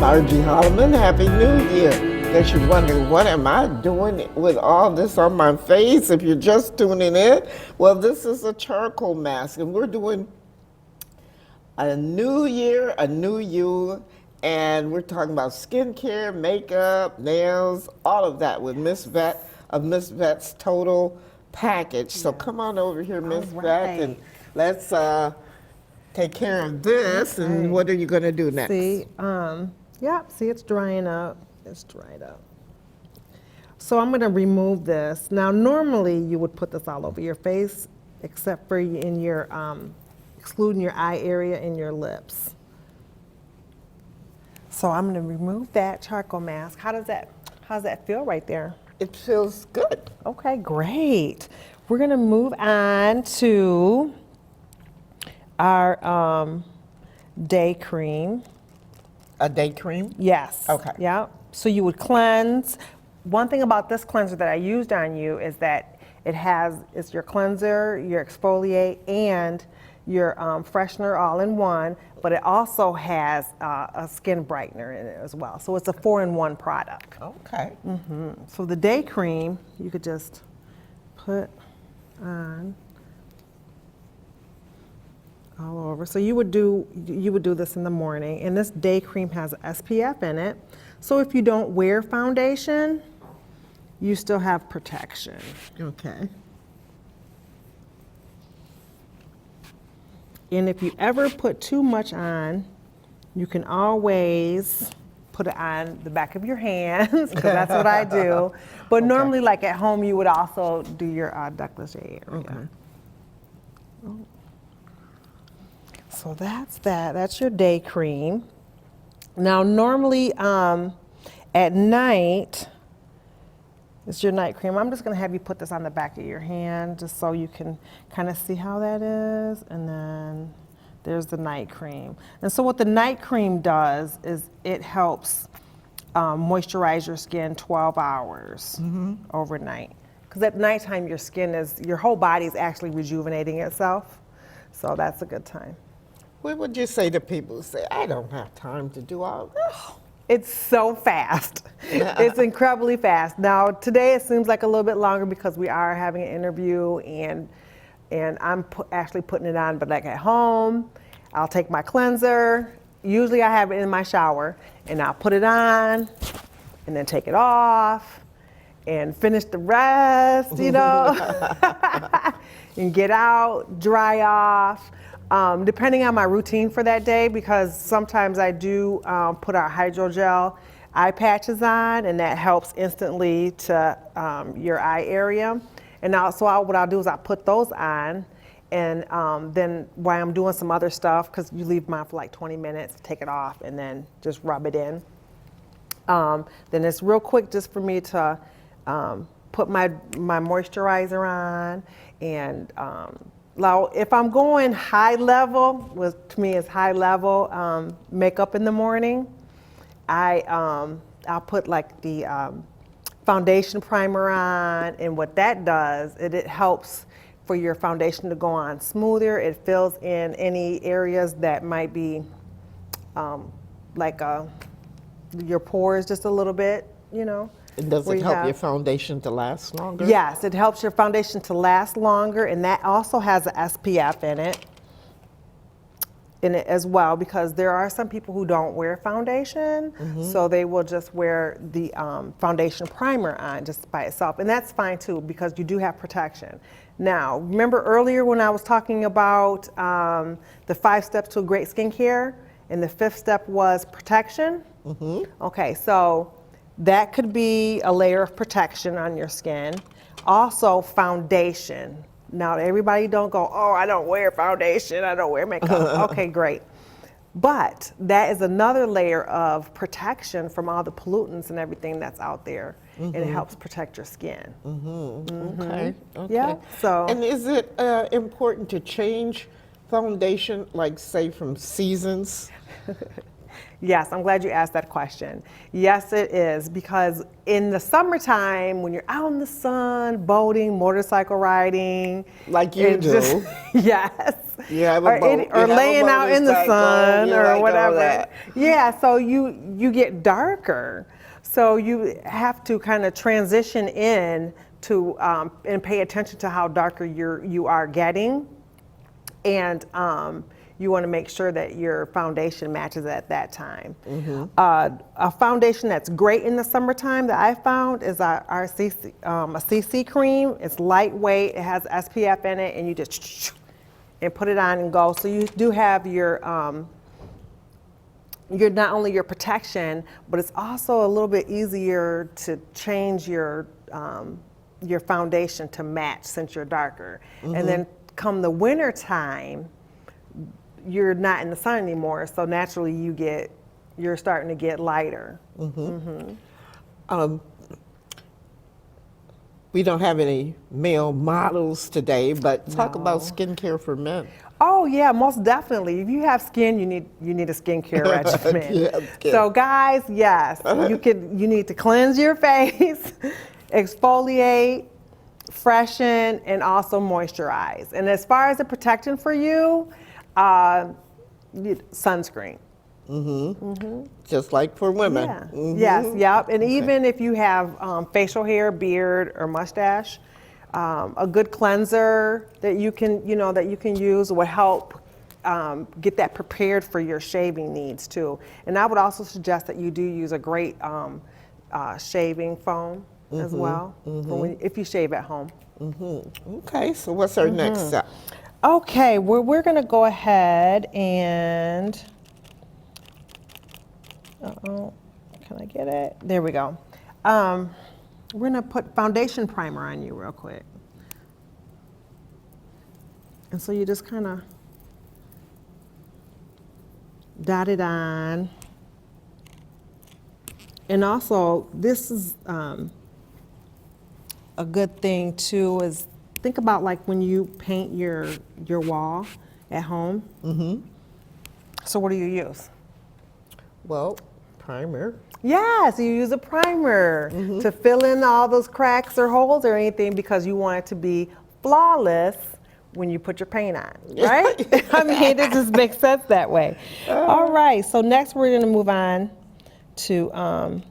Speaker 2: Argie Holliman, Happy New Year. That you're wondering, what am I doing with all this on my face? If you're just tuning in, well, this is a charcoal mask, and we're doing a new year, a new you, and we're talking about skincare, makeup, nails, all of that with Miss Vette of Miss Vette's Total Package. So come on over here, Miss Vette, and let's take care of this. And what are you going to do next?
Speaker 1: See, see, it's drying up. It's dried up. So I'm gonna remove this. Now, normally you would put this all over your face, except for in your excluding your eye area and your lips. So I'm going to remove that charcoal mask. How does that feel right there?
Speaker 2: It feels good.
Speaker 1: Okay, great. We're going to move on to our day cream.
Speaker 2: A day cream?
Speaker 1: Yes.
Speaker 2: Okay.
Speaker 1: Yeah. So you would cleanse. One thing about this cleanser that I used on you is that it's your cleanser, your exfoliate, and your freshener all in one, but it also has a skin brightener in it as well. So it's a 4-in-1 product.
Speaker 2: Okay.
Speaker 1: So the day cream, you could just put on all over. So you would do this in the morning, and this day cream has SPF in it. So if you don't wear foundation, you still have protection.
Speaker 2: Okay.
Speaker 1: And if you ever put too much on, you can always put it on the back of your hands, because that's what I do. But normally, like at home, you would also do your décolleté area.
Speaker 2: Okay.
Speaker 1: So that's that. That's your day cream. Now, normally at night, it's your night cream. I'm just going to have you put this on the back of your hand just so you can kind of see how that is. And then there's the night cream. And so what the night cream does is it helps moisturize your skin 12 hours overnight. Because at nighttime, your whole body is actually rejuvenating itself. So that's a good time.
Speaker 2: What would you say to people who say, I don't have time to do all this?
Speaker 1: It's so fast. It's incredibly fast. Now, today it seems like a little bit longer because we are having an interview, and I'm actually putting it on, but like at home, I'll take my cleanser. Usually I have it in my shower, and I'll put it on and then take it off and finish the rest, you know, and get out, dry off. Depending on my routine for that day, because sometimes I do put our hydrogel eye patches on, and that helps instantly to your eye area. And also what I'll do is I'll put those on, and then while I'm doing some other stuff, because you leave mine for like 20 minutes, take it off, and then just rub it in. Then it's real quick just for me to put my moisturizer on, and now, if I'm going high level, which to me is high level makeup in the morning, I'll put like the foundation primer on, and what that does, it helps for your foundation to go on smoother. It fills in any areas that might be your pores just a little bit, you know.
Speaker 2: And does it help your foundation to last longer?
Speaker 1: Yes, it helps your foundation to last longer, and that also has a SPF in it as well, because there are some people who don't wear foundation, so they will just wear the foundation primer on just by itself, and that's fine too, because you do have protection. Now, remember earlier when I was talking about the 5 steps to a great skincare, and the 5th step was protection? Okay, so that could be a layer of protection on your skin. Also, foundation. Now, everybody don't go, oh, I don't wear foundation, I don't wear makeup. Okay, great. But that is another layer of protection from all the pollutants and everything that's out there, and it helps protect your skin.
Speaker 2: Okay.
Speaker 1: Yeah, so.
Speaker 2: And is it important to change foundation, like say from seasons?
Speaker 1: Yes, I'm glad you asked that question. Yes, it is, because in the summertime, when you're out in the sun, boating, motorcycle riding.
Speaker 2: Like you do.
Speaker 1: Yes.
Speaker 2: You have a boat.
Speaker 1: Or laying out in the sun or whatever. Yeah, so you get darker. So you have to kind of transition in to and pay attention to how darker you are getting. And you want to make sure that your foundation matches at that time. A foundation that's great in the summertime that I found is a CC cream. It's lightweight, it has SPF in it, and you just and put it on and go. So you do have your not only your protection, but it's also a little bit easier to change your foundation to match since you're darker. And then come the winter time, you're not in the sun anymore, so naturally you're starting to get lighter.
Speaker 2: We don't have any male models today, but talk about skincare for men.
Speaker 1: Oh yeah, most definitely. If you have skin, you need a skincare regimen.
Speaker 2: Yeah, skin.
Speaker 1: So guys, yes, you need to cleanse your face, exfoliate, freshen, and also moisturize. And as far as the protection for you, sunscreen.
Speaker 2: Just like for women.
Speaker 1: Yeah. Yes. Yep. And even if you have facial hair, beard, or mustache, a good cleanser that you can use will help get that prepared for your shaving needs too. And I would also suggest that you do use a great shaving foam as well for if you shave at home.
Speaker 2: Okay, so what's our next step?
Speaker 1: Okay, we're going to go ahead and, can I get it? There we go. We're going to put foundation primer on you real quick. And so you just kind of dot it on. And also, this is a good thing too, is think about like when you paint your wall at home. So what do you use?
Speaker 2: Well, primer.
Speaker 1: Yes, you use a primer to fill in all those cracks or holes or anything, because you want it to be flawless when you put your paint on, right? I mean, it just makes sense that way. All right, so next we're gonna move on to an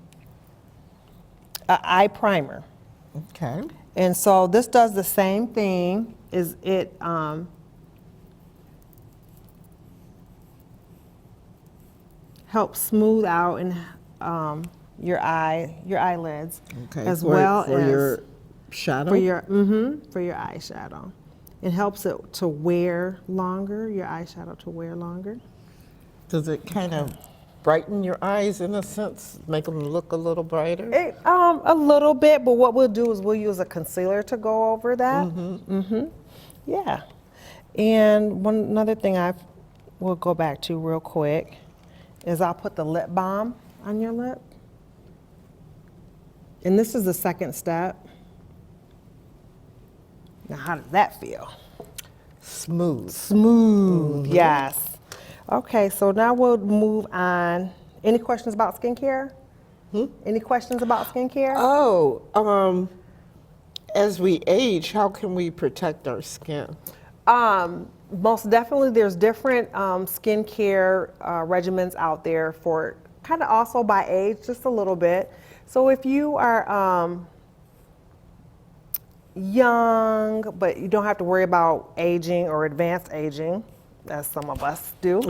Speaker 1: eye primer.
Speaker 2: Okay.
Speaker 1: And so this does the same thing. Is it helps smooth out and your eyelids,
Speaker 2: Okay.
Speaker 1: as
Speaker 2: for,
Speaker 1: well
Speaker 2: for
Speaker 1: as
Speaker 2: your shadow.
Speaker 1: for your eyeshadow. It helps it to wear longer. Your eyeshadow to wear longer.
Speaker 2: Does it kind of brighten your eyes in a sense, make them look a little brighter?
Speaker 1: A little bit, but what we'll do is we'll use a concealer to go over that. Yeah. And another thing we'll go back to real quick is I'll put the lip balm on your lip. And this is the second step. Now, how does that feel?
Speaker 2: Smooth.
Speaker 1: Smooth, yes. Okay, so now we'll move on. Any questions about skincare? Any questions about skincare?
Speaker 2: Oh, as we age, how can we protect our skin?
Speaker 1: Most definitely, there's different skincare regimens out there for kind of also by age, just a little bit. So if you are young, but you don't have to worry about aging or advanced aging, as some of us do,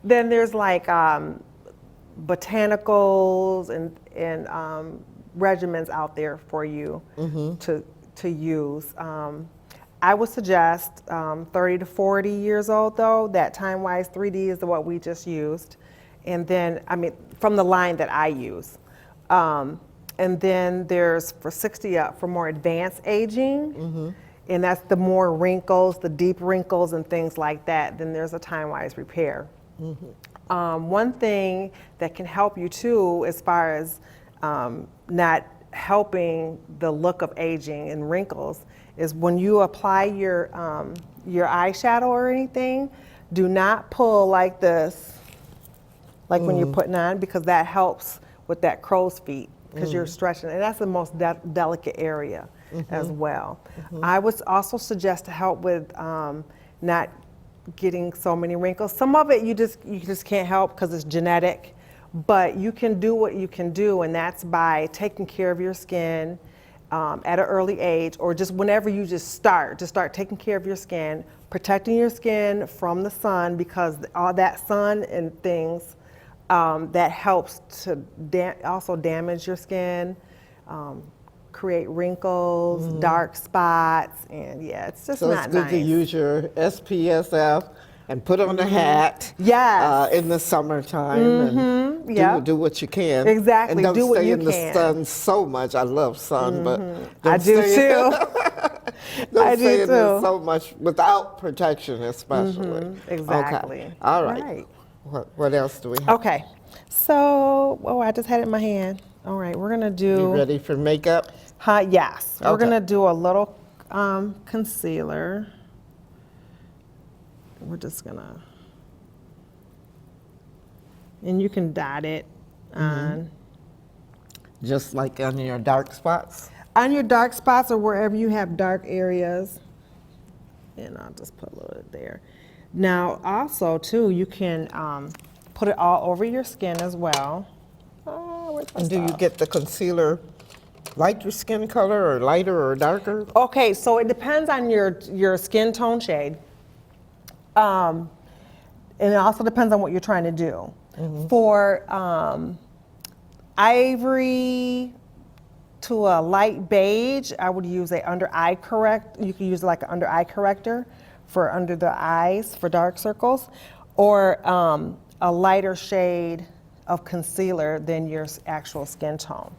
Speaker 1: then there's like botanicals and regimens out there for you to use. I would suggest 30 to 40 years old though. That time-wise, 3D is what we just used. And then, I mean, from the line that I use. And then there's for 60 up for more advanced aging. And that's the more wrinkles, the deep wrinkles and things like that. Then there's a time-wise repair. One thing that can help you too, as far as not helping the look of aging and wrinkles, is when you apply your eyeshadow or anything, do not pull like this, like when you're putting on, because that helps with that crow's feet, because you're stretching, and that's the most delicate area as well. I would also suggest to help with not getting so many wrinkles. Some of it you just can't help because it's genetic, but you can do what you can do, and that's by taking care of your skin at an early age, or just whenever you just start taking care of your skin, protecting your skin from the sun, because all that sun and things that helps to also damage your skin, create wrinkles, dark spots, and yeah, it's just
Speaker 2: So
Speaker 1: not
Speaker 2: it's good
Speaker 1: nice.
Speaker 2: to use your SPSF and put on a hat.
Speaker 1: Yes.
Speaker 2: In the summertime, and do what you can.
Speaker 1: Exactly,
Speaker 2: And don't
Speaker 1: do what
Speaker 2: stay
Speaker 1: you
Speaker 2: in the
Speaker 1: can.
Speaker 2: sun so much. I love sun, but
Speaker 1: I
Speaker 2: don't
Speaker 1: do
Speaker 2: stay
Speaker 1: too.
Speaker 2: Don't
Speaker 1: I
Speaker 2: say
Speaker 1: do
Speaker 2: it is
Speaker 1: too.
Speaker 2: so much without protection, especially.
Speaker 1: Exactly.
Speaker 2: Okay. All right.
Speaker 1: Right.
Speaker 2: What else do we have?
Speaker 1: Okay. So, oh, I just had it in my hand. All right, we're gonna do.
Speaker 2: You ready for makeup?
Speaker 1: Yes. We're
Speaker 2: Okay.
Speaker 1: gonna do a little concealer. We're just gonna, and you can dot it on
Speaker 2: Just like on your dark spots?
Speaker 1: on your dark spots or wherever you have dark areas. And I'll just put a little bit there. Now, also too, you can put it all over your skin as well. Where's my
Speaker 2: And do you
Speaker 1: stuff?
Speaker 2: get the concealer like your skin color or lighter or darker?
Speaker 1: Okay, so it depends on your skin tone shade. And it also depends on what you're trying to do. For ivory to a light beige, I would use a under eye correct. You can use like an under eye corrector for under the eyes for dark circles, or a lighter shade of concealer than your actual skin tone.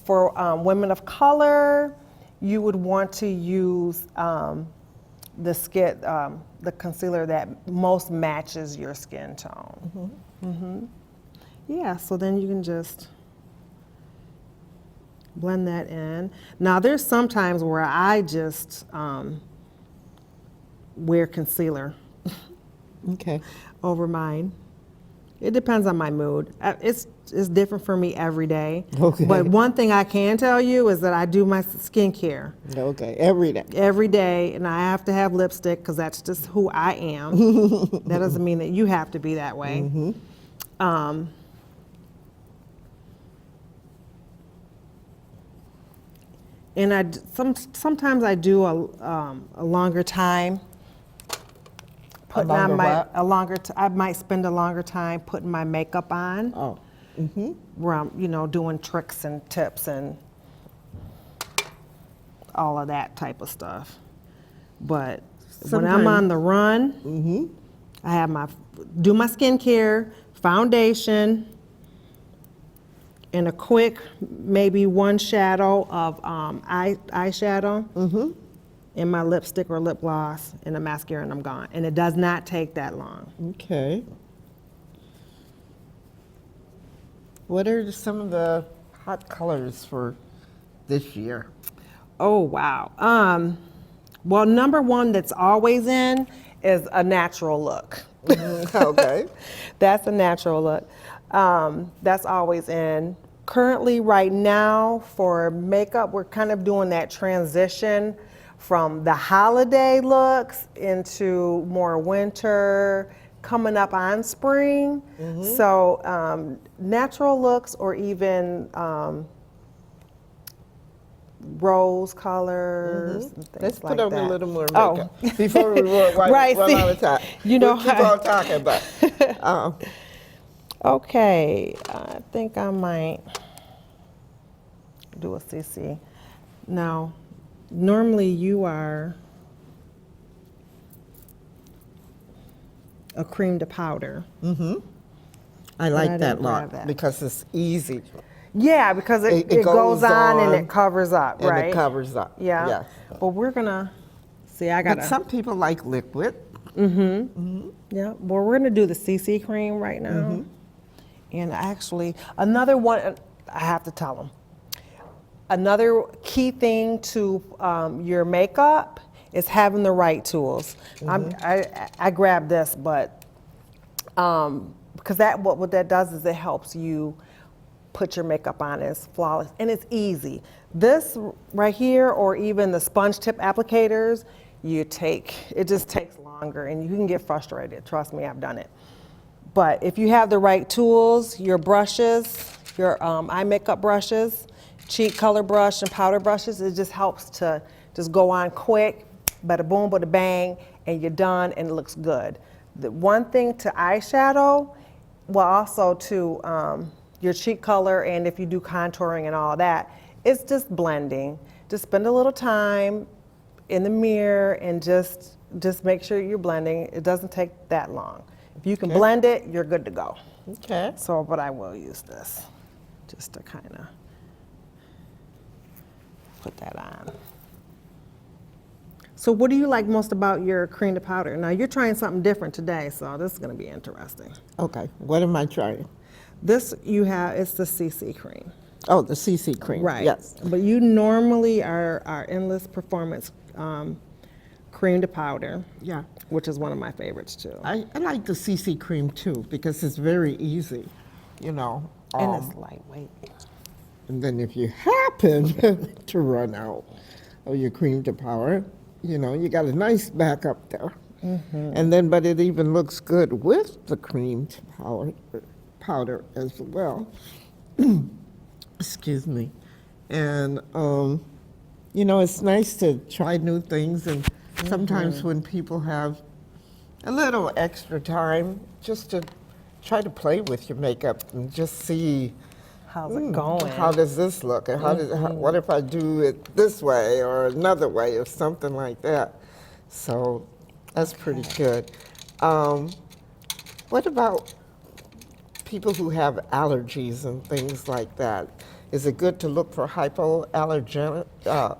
Speaker 1: For women of color, you would want to use the concealer that most matches your skin tone. Yeah, so then you can just blend that in. Now there's some times where I just wear concealer
Speaker 2: Okay.
Speaker 1: over mine. It depends on my mood. It's different for me every day.
Speaker 2: Okay.
Speaker 1: But one thing I can tell you is that I do my skincare
Speaker 2: Okay, every day.
Speaker 1: every day, and I have to have lipstick because that's just who I am. That doesn't mean that you have to be that way. And sometimes I do a longer time putting
Speaker 2: longer
Speaker 1: on my
Speaker 2: what?
Speaker 1: I might spend a longer time putting my makeup on.
Speaker 2: Oh.
Speaker 1: Where I'm doing tricks and tips and all of that type of stuff. But when I'm on the run, I have do my skincare, foundation, and a quick maybe one shadow of eyeshadow, and my lipstick or lip gloss and a mascara, and I'm gone. And it does not take that long.
Speaker 2: Okay. What are some of the hot colors for this year?
Speaker 1: Oh, wow. Well, number one that's always in is a natural look.
Speaker 2: Okay.
Speaker 1: That's a natural look. That's always in. Currently, right now, for makeup, we're kind of doing that transition from the holiday looks into more winter, coming up on spring. So natural looks or even rose colors and things
Speaker 2: Let's
Speaker 1: like
Speaker 2: put on
Speaker 1: that.
Speaker 2: a little more
Speaker 1: Oh.
Speaker 2: makeup before we run
Speaker 1: Right, see,
Speaker 2: out of time.
Speaker 1: you know
Speaker 2: we'll keep
Speaker 1: how-
Speaker 2: on talking, but
Speaker 1: Okay, I think I might do a CC. Now, normally you are a cream to powder.
Speaker 2: I like
Speaker 1: didn't
Speaker 2: that
Speaker 1: grab
Speaker 2: look
Speaker 1: that.
Speaker 2: because it's easy
Speaker 1: Yeah, because it
Speaker 2: It
Speaker 1: goes
Speaker 2: goes
Speaker 1: on and
Speaker 2: on
Speaker 1: it covers up,
Speaker 2: and
Speaker 1: right?
Speaker 2: it covers up.
Speaker 1: Yeah.
Speaker 2: Yes.
Speaker 1: But we're gonna see. I gotta.
Speaker 2: But some people like liquid.
Speaker 1: Yeah. Well, we're gonna do the CC cream right now. And actually, another one I have to tell them. Another key thing to your makeup is having the right tools. I grabbed this, but because what that does is it helps you put your makeup on as flawless, and it's easy. This right here, or even the sponge tip applicators, it just takes longer, and you can get frustrated. Trust me, I've done it. But if you have the right tools, your brushes, your eye makeup brushes, cheek color brush and powder brushes, it just helps to just go on quick, bada boom, bada bang, and you're done and it looks good. The one thing to eyeshadow, well also to your cheek color, and if you do contouring and all that, it's just blending. Just spend a little time in the mirror and just make sure you're blending. It doesn't take that long. If you can blend it, you're good to go.
Speaker 2: Okay.
Speaker 1: So, but I will use this just to kind of put that on. So what do you like most about your cream to powder? Now you're trying something different today, so this is going to be interesting.
Speaker 2: Okay, what am I trying?
Speaker 1: This you have, it's the CC cream.
Speaker 2: Oh, the CC cream.
Speaker 1: Right.
Speaker 2: Yes.
Speaker 1: But you normally are Endless Performance cream to powder,
Speaker 2: Yeah.
Speaker 1: which is one of my favorites too.
Speaker 2: I like the CC cream too because it's very easy, you know.
Speaker 1: And it's lightweight.
Speaker 2: And then if you happen to run out of your cream to powder, you know, you got a nice backup there. And then, but it even looks good with the cream to powder as well. Excuse me. And, you know, it's nice to try new things. And sometimes when people have a little extra time, just to try to play with your makeup and just see
Speaker 1: How's it going?
Speaker 2: how does this look? And what if I do it this way or another way or something like that? So that's pretty good. What about people who have allergies and things like that? Is it good to look for hypoallergenic? I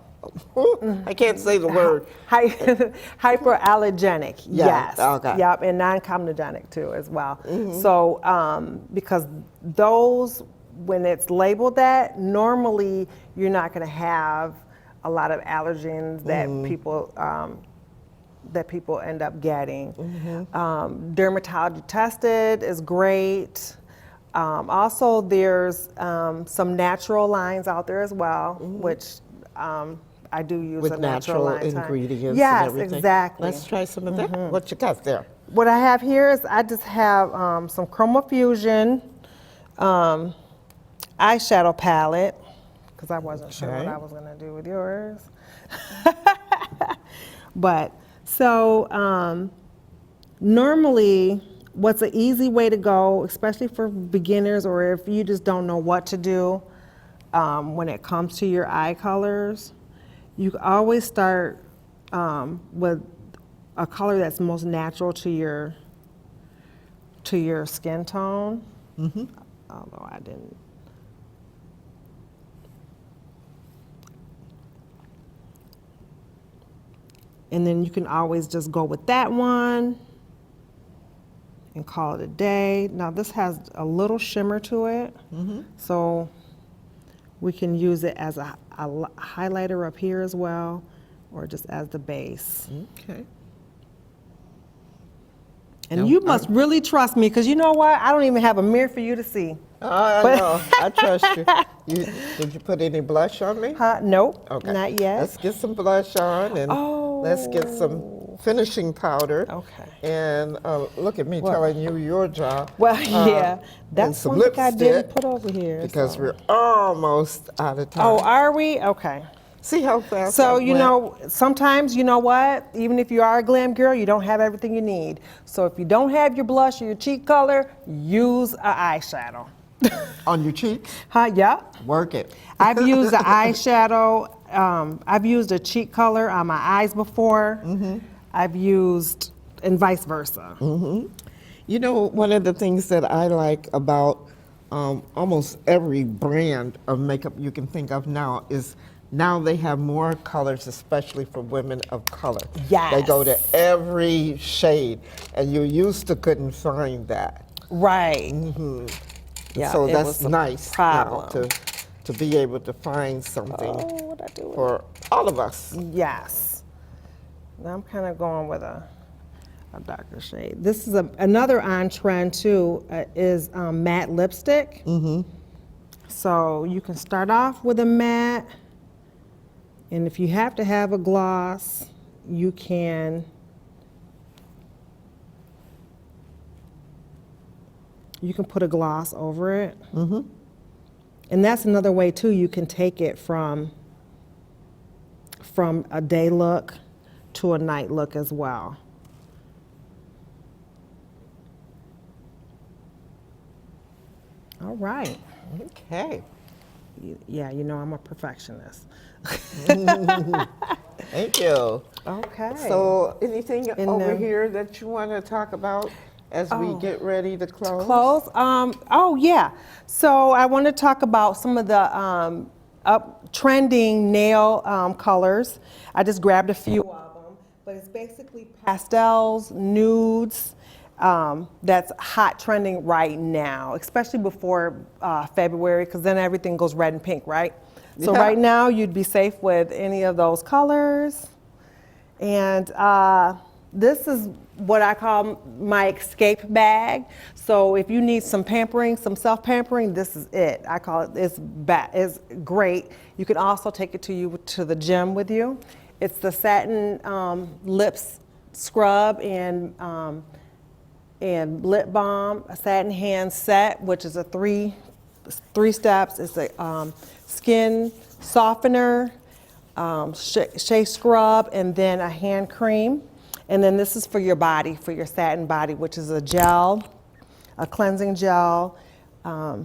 Speaker 2: can't say the word.
Speaker 1: Hyperallergenic,
Speaker 2: Yeah,
Speaker 1: yes.
Speaker 2: okay.
Speaker 1: Yep, and non-comedogenic too as well. So because those, when it's labeled that, normally you're not going to have a lot of allergens that people end up getting. Dermatology tested is great. Also, there's some natural lines out there as well, which I do use
Speaker 2: With
Speaker 1: a natural line.
Speaker 2: ingredients
Speaker 1: Yes,
Speaker 2: and everything?
Speaker 1: exactly.
Speaker 2: Let's try some of that. What you got there?
Speaker 1: What I have here is I just have some Chroma Fusion eyeshadow palette, because I wasn't sure what
Speaker 2: Okay.
Speaker 1: I was going to do with yours. But so normally, what's an easy way to go, especially for beginners or if you just don't know what to do when it comes to your eye colors, you can always start with a color that's most natural to your skin tone. Although I didn't. And then you can always just go with that one and call it a day. Now this has a little shimmer to it, so we can use it as a highlighter up here as well, or just as the base.
Speaker 2: Okay.
Speaker 1: And you must really trust me, because you know what? I don't even have a mirror for you to see.
Speaker 2: I know. I trust you. Did you put any blush on me?
Speaker 1: Nope,
Speaker 2: Okay.
Speaker 1: not yet.
Speaker 2: Let's get some blush on and let's get some finishing powder.
Speaker 1: Okay.
Speaker 2: And look at me telling you your job.
Speaker 1: Well, yeah,
Speaker 2: and
Speaker 1: that's
Speaker 2: some
Speaker 1: one thing I didn't
Speaker 2: lipstick,
Speaker 1: put over here.
Speaker 2: because
Speaker 1: so.
Speaker 2: we're almost out of time.
Speaker 1: Oh, are we? Okay.
Speaker 2: See how fast
Speaker 1: So,
Speaker 2: I
Speaker 1: you
Speaker 2: went?
Speaker 1: know, sometimes, you know what? Even if you are a glam girl, you don't have everything you need. So if you don't have your blush or your cheek color, use an eyeshadow.
Speaker 2: On your cheeks?
Speaker 1: Yeah.
Speaker 2: Work it.
Speaker 1: I've used the eyeshadow. I've used a cheek color on my eyes before. I've used, and vice versa.
Speaker 2: You know, one of the things that I like about almost every brand of makeup you can think of now is now they have more colors, especially for women of color.
Speaker 1: Yes.
Speaker 2: They go to every shade, and you used to couldn't find that.
Speaker 1: Right. Yeah,
Speaker 2: So
Speaker 1: it
Speaker 2: that's
Speaker 1: was a
Speaker 2: nice
Speaker 1: problem.
Speaker 2: now to be able to find something
Speaker 1: What'd I do with
Speaker 2: for all of us.
Speaker 1: Yes. Now I'm kind of going with a darker shade. This is another on trend too, is matte lipstick. So you can start off with a matte, and if you have to have a gloss, you can put a gloss over it. And that's another way too, you can take it from a day look to a night look as well. All right.
Speaker 2: Okay.
Speaker 1: Yeah, you know I'm a perfectionist.
Speaker 2: Thank you.
Speaker 1: Okay.
Speaker 2: So anything
Speaker 1: And,
Speaker 2: over here that you want to talk about as we get ready to close?
Speaker 1: Clothes? Oh yeah. So I want to talk about some of the trending nail colors. I just grabbed a few of them. but it's basically pastels, nudes. That's hot trending right now, especially before February, because then everything goes red and pink, right? So
Speaker 2: Yeah.
Speaker 1: right now you'd be safe with any of those colors. And this is what I call my escape bag. So if you need some pampering, some self-pampering, this is it. I call it, it's great. You can also take it to the gym with you. It's the satin lips scrub and lip balm, a satin hand set, which is a three steps. It's a skin softener, shea scrub, and then a hand cream. And then this is for your body, for your satin body, which is a gel, a cleansing gel, a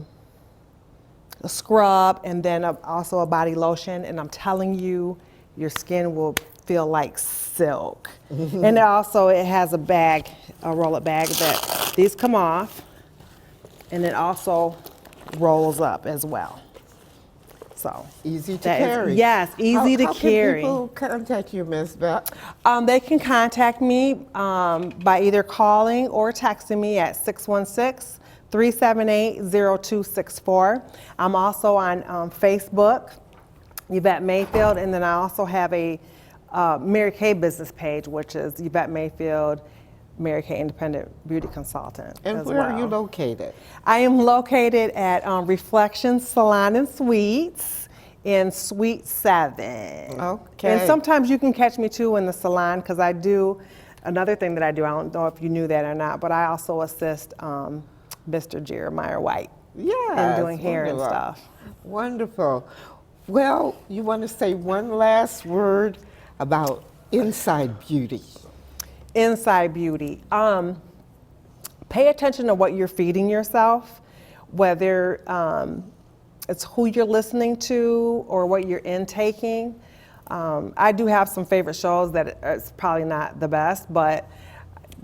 Speaker 1: scrub, and then also a body lotion. And I'm telling you, your skin will feel like silk. And also it has a bag, a roll-up bag that these come off, and it also rolls up as well. So
Speaker 2: Easy to
Speaker 1: that is-
Speaker 2: carry.
Speaker 1: yes, easy to
Speaker 2: How
Speaker 1: carry.
Speaker 2: can people contact you, Ms. Vette?
Speaker 1: They can contact me by either calling or texting me at 616-378-0264. I'm also on Facebook, Vette Mayfield, and then I also have a Mary Kay business page, which is Vette Mayfield, Mary Kay Independent Beauty Consultant.
Speaker 2: And
Speaker 1: as
Speaker 2: where
Speaker 1: well.
Speaker 2: are you located?
Speaker 1: I am located at Reflection Salon and Suites in Suite 7.
Speaker 2: Okay.
Speaker 1: And sometimes you can catch me too in the salon, because I do, another thing that I do, I don't know if you knew that or not, but I also assist Mr. Jeremiah White
Speaker 2: Yeah.
Speaker 1: in doing hair and stuff.
Speaker 2: Wonderful. Well, you want to say one last word about Inside Beauty?
Speaker 1: Inside Beauty. Pay attention to what you're feeding yourself, whether it's who you're listening to or what you're intaking. I do have some favorite shows that it's probably not the best, but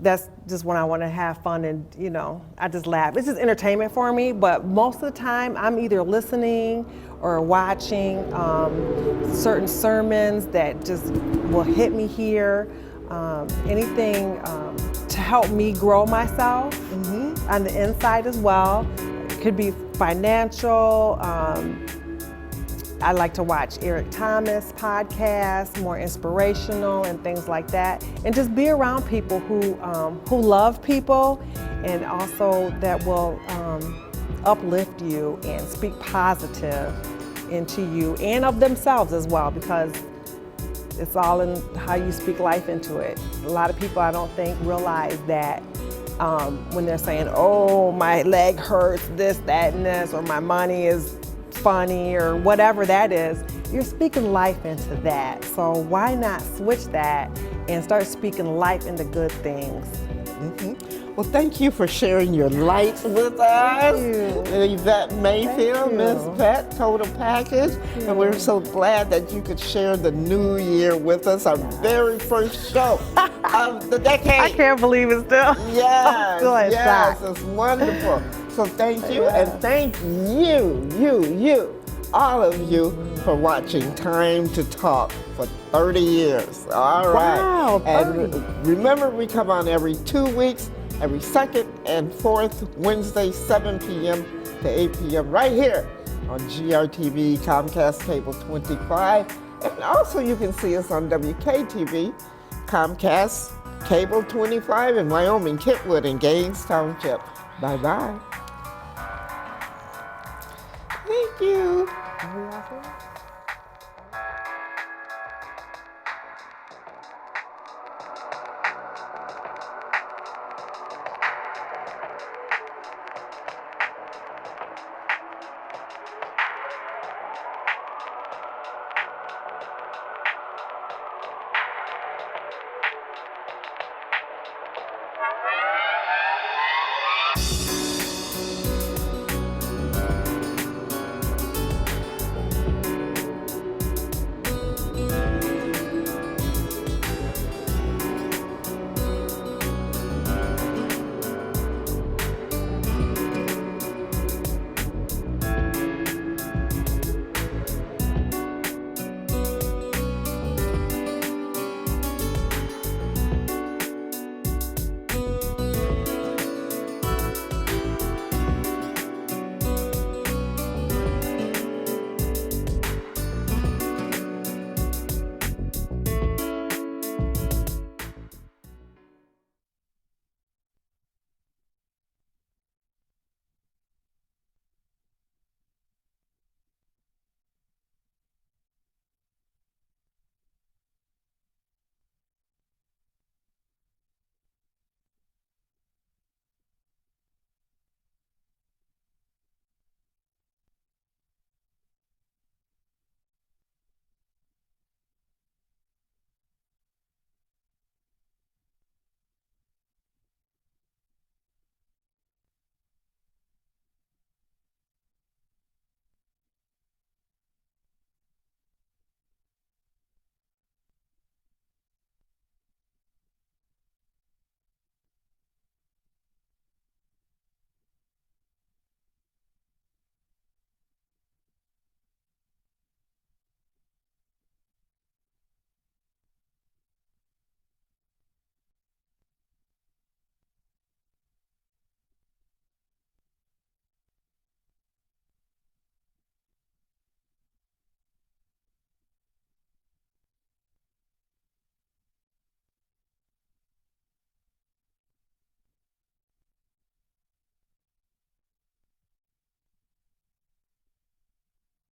Speaker 1: that's just when I want to have fun and, you know, I just laugh. It's just entertainment for me, but most of the time I'm either listening or watching certain sermons that just will hit me here. Anything to help me grow myself on the inside as well. It could be financial. I like to watch Eric Thomas podcasts, more inspirational and things like that. And just be around people who love people and also that will uplift you and speak positive into you and of themselves as well, because it's all in how you speak life into it. A lot of people, I don't think, realize that when they're saying, oh, my leg hurts, this, that, and this, or my money is funny, or whatever that is, you're speaking life into that. So why not switch that and start speaking life into good things?
Speaker 2: Well, thank you for sharing your light with us. Vette Mayfield, Ms. Vette, total package. And we're so glad that you could share the new year with us, our very first show of the decade.
Speaker 1: I can't believe it still.
Speaker 2: Yes,
Speaker 1: still in
Speaker 2: yes,
Speaker 1: shock.
Speaker 2: it's wonderful. So thank you, and thank you, all of you, for watching Time to Talk for 30 years. All right.
Speaker 1: Wow, 30.
Speaker 2: And remember, we come on every 2 weeks, every second and fourth Wednesday, 7 p.m. to 8 p.m. right here on GRTV, Comcast Cable 25. And also you can see us on WKTV, Comcast Cable 25 in Wyoming, Kentwood, and Gaines Township. Bye-bye.